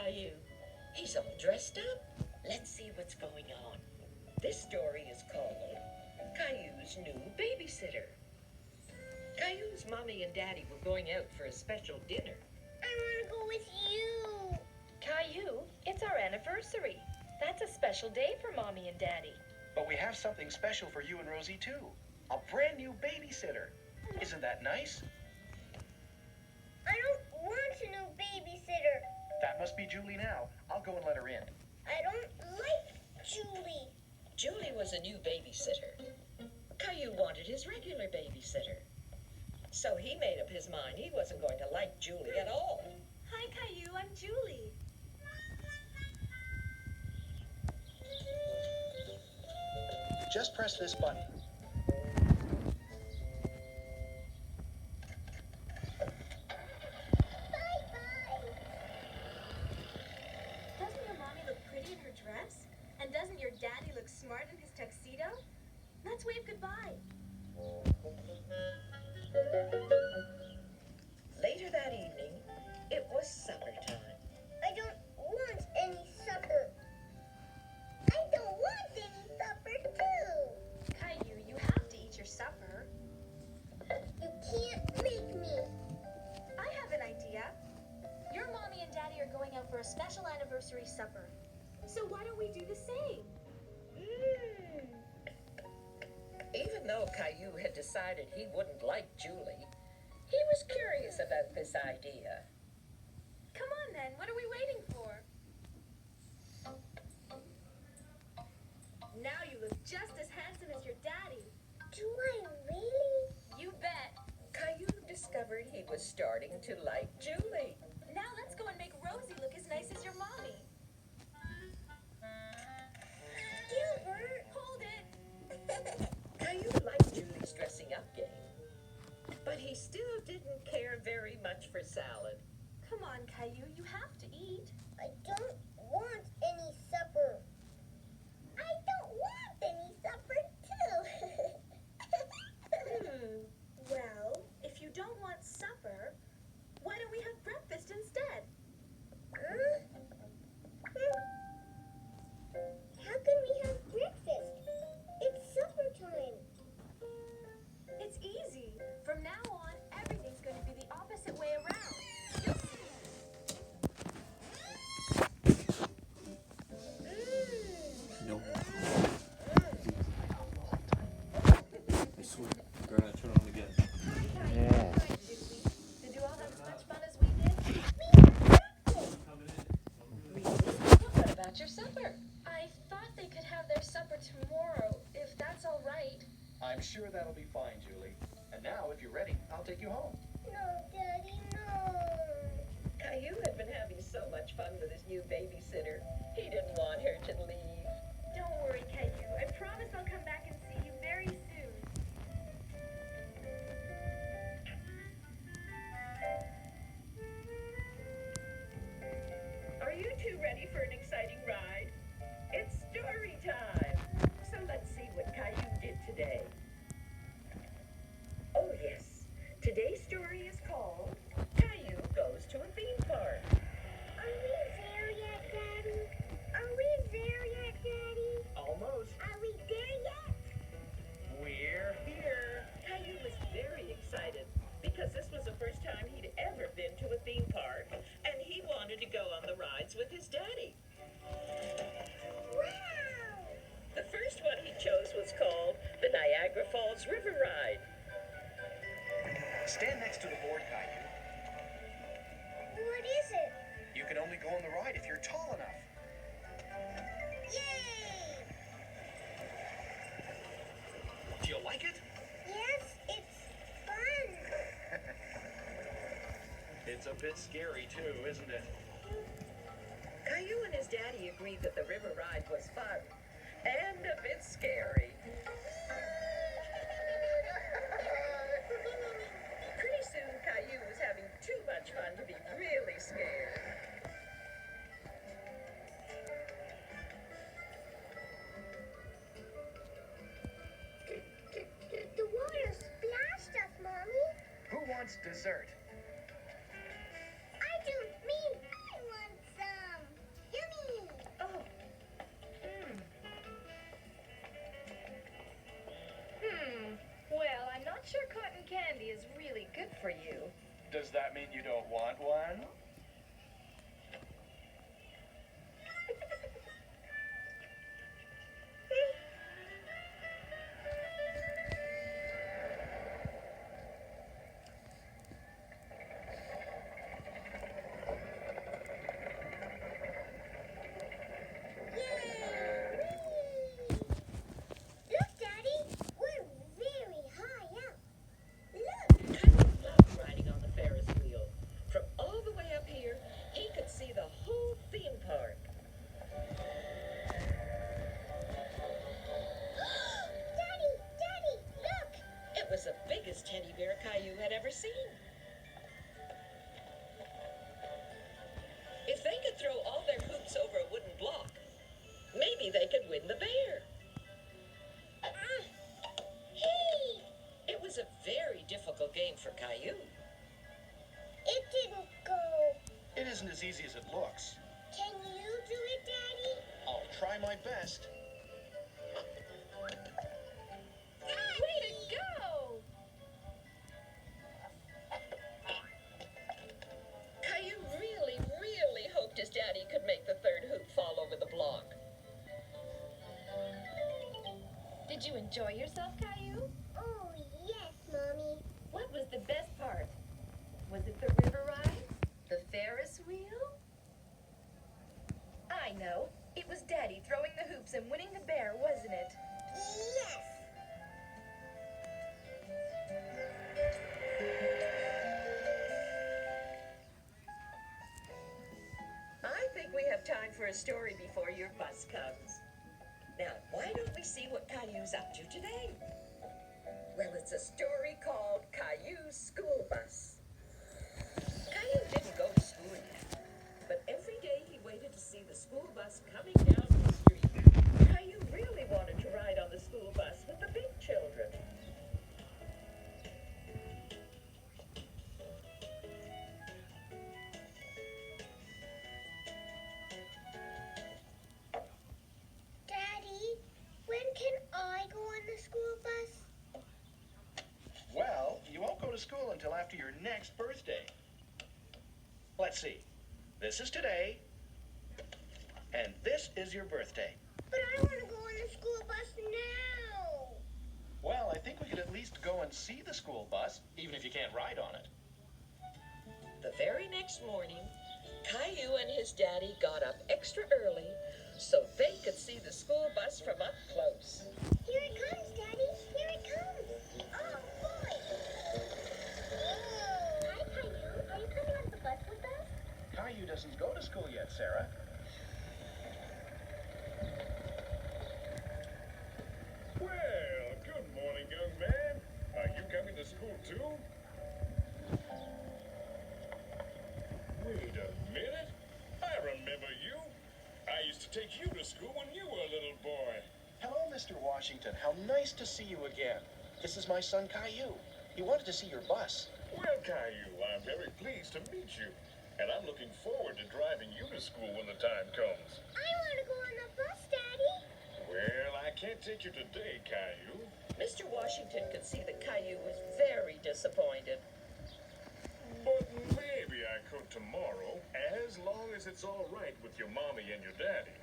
Caillou. He's all dressed up. Let's see what's going on. This story is called Caillou's New Babysitter. Caillou's mommy and daddy were going out for a special dinner. I want to go with you. Caillou, it's our anniversary. That's a special day for Mommy and Daddy. But we have something special for you and Rosie, too. A brand new babysitter. Isn't that nice? I don't want a new babysitter. That must be Julie now. I'll go and let her in. I don't like Julie. Julie was a new babysitter. Caillou wanted his regular babysitter. So he made up his mind he wasn't going to like Julie at all. Hi, Caillou. I'm Julie. Just press this button. Bye-bye. Doesn't your mommy look pretty in her dress? And doesn't your daddy look smart in his tuxedo? Let's wave goodbye. Later that evening, it was supper time. I don't want any supper. I don't want any supper too. Caillou, you have to eat your supper. You can't make me. I have an idea. Your mommy and daddy are going out for a special anniversary supper. So why don't we do the same? Even though Caillou had decided he wouldn't like Julie, he was curious about this idea. Come on then, what are we waiting for? Now you look just as handsome as your daddy. Do I really? You bet. Caillou discovered he was starting to like Julie. Now let's go and make Rosie look as nice as your mommy. Gilbert. Hold it. Caillou liked Julie's dressing up game, but he still didn't care very much for salad. Come on, Caillou, you have to eat. I don't want any supper. I don't want any supper too. Well, if you don't want supper, why don't we have breakfast instead? How can we have breakfast? It's supper time. It's easy. From now on, everything's going to be the opposite way around. You'll see. No. I swear. Better not turn it on again. Hi, Julie. Did you all have as much fun as we did? What about your supper? I thought they could have their supper tomorrow, if that's all right. I'm sure that'll be fine, Julie. And now, if you're ready, I'll take you home. No, Daddy, no. Caillou had been having so much fun with his new babysitter. He didn't want her to leave. Don't worry, Caillou. I promise I'll come back and see you very soon. Are you two ready for an exciting ride? It's story time. So let's see what Caillou did today. Oh yes, today's story is called Caillou Goes to a Theme Park. Are we there yet, Daddy? Are we there yet, Daddy? Almost. Are we there yet? We're here. Caillou was very excited because this was the first time he'd ever been to a theme park, and he wanted to go on the rides with his daddy. Wow! The first one he chose was called the Niagara Falls River Ride. Stand next to the board, Caillou. What is it? You can only go on the ride if you're tall enough. Yay! Do you like it? Yes, it's fun. It's a bit scary, too, isn't it? Caillou and his daddy agreed that the river ride was fun and a bit scary. Pretty soon, Caillou was having too much fun to be really scared. The water splashed us, Mommy. Who wants dessert? I don't mean I want some. Does that mean you don't want one? Look, Daddy, we're very high up. Look. Caillou loved riding on the Ferris wheel. From all the way up here, he could see the whole theme park. Daddy, look. It was the biggest teddy bear Caillou had ever seen. If they could throw all their hoops over a wooden block, maybe they could win the bear. Hey, It was a very difficult game for Caillou. it didn't go. It isn't as easy as it looks. Can you do it, Daddy? I'll try my best. Way to go! Caillou really, really hoped his daddy could make the third hoop fall over the block. Did you enjoy yourself, Caillou? Oh, yes, Mommy. What was the best part? Was it the river ride? The Ferris wheel? I know. It was Daddy throwing the hoops and winning the bear, wasn't it? Yes. I think we have time for a story before your bus comes. Now, why don't we see what Caillou's up to today? Well, it's a story called Caillou's School Bus. Caillou didn't go to school yet, but every day he waited to see the school bus coming down the street. Caillou really wanted to ride on the school bus with the big children. Daddy, when can I go on the school bus? Well, you won't go to school until after your next birthday. Let's see. This is today, and this is your birthday. But I want to go on the school bus now. Well, I think we could at least go and see the school bus, even if you can't ride on it. The very next morning, Caillou and his daddy got up extra early so they could see the school bus from up close. Here it comes, Daddy. Here it comes. Oh, boy. Hi, Caillou. Are you coming on the bus with us? Caillou doesn't go to school yet, Sarah. Well, good morning, young man. Are you coming to school too? Wait a minute. I remember you. I used to take you to school when you were a little boy. Hello, Mr. Washington. How nice to see you again. This is my son, Caillou. He wanted to see your bus. Well, Caillou, I'm very pleased to meet you. And I'm looking forward to driving you to school when the time comes. I want to go on the bus, Daddy. Well, I can't take you today, Caillou. Mr. Washington could see that Caillou was very disappointed. But maybe I could tomorrow, as long as it's all right with your mommy and your daddy.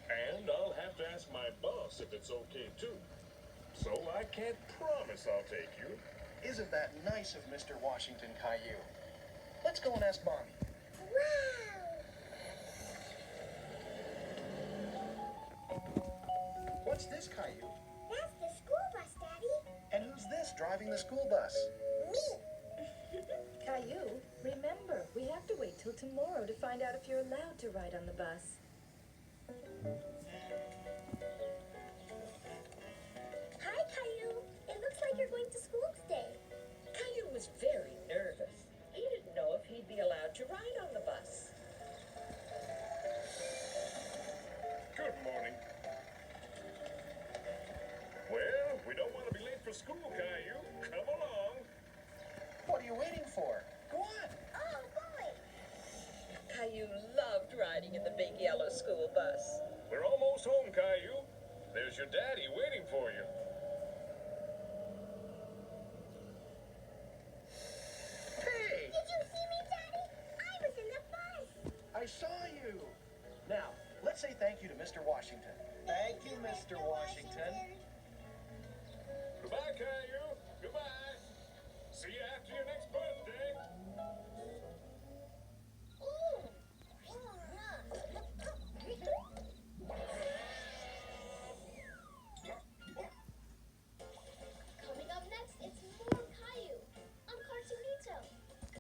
And I'll have to ask my boss if it's okay too. So I can't promise I'll take you. Isn't that nice of Mr. Washington, Caillou? Let's go and ask Mommy. Wow. What's this, Caillou? That's the school bus, Daddy. And who's this driving the school bus? Me. Caillou, remember, we have to wait till tomorrow to find out if you're allowed to ride on the bus. Hi, Caillou. It looks like you're going to school today. Caillou was very nervous. He didn't know if he'd be allowed to ride on the bus. Good morning. Well, we don't want to be late for school, Caillou. Come along. What are you waiting for? Go on. Oh, boy. Caillou loved riding in the big yellow school bus. We're almost home, Caillou. There's your daddy waiting for you. Hey, Mr. Washington.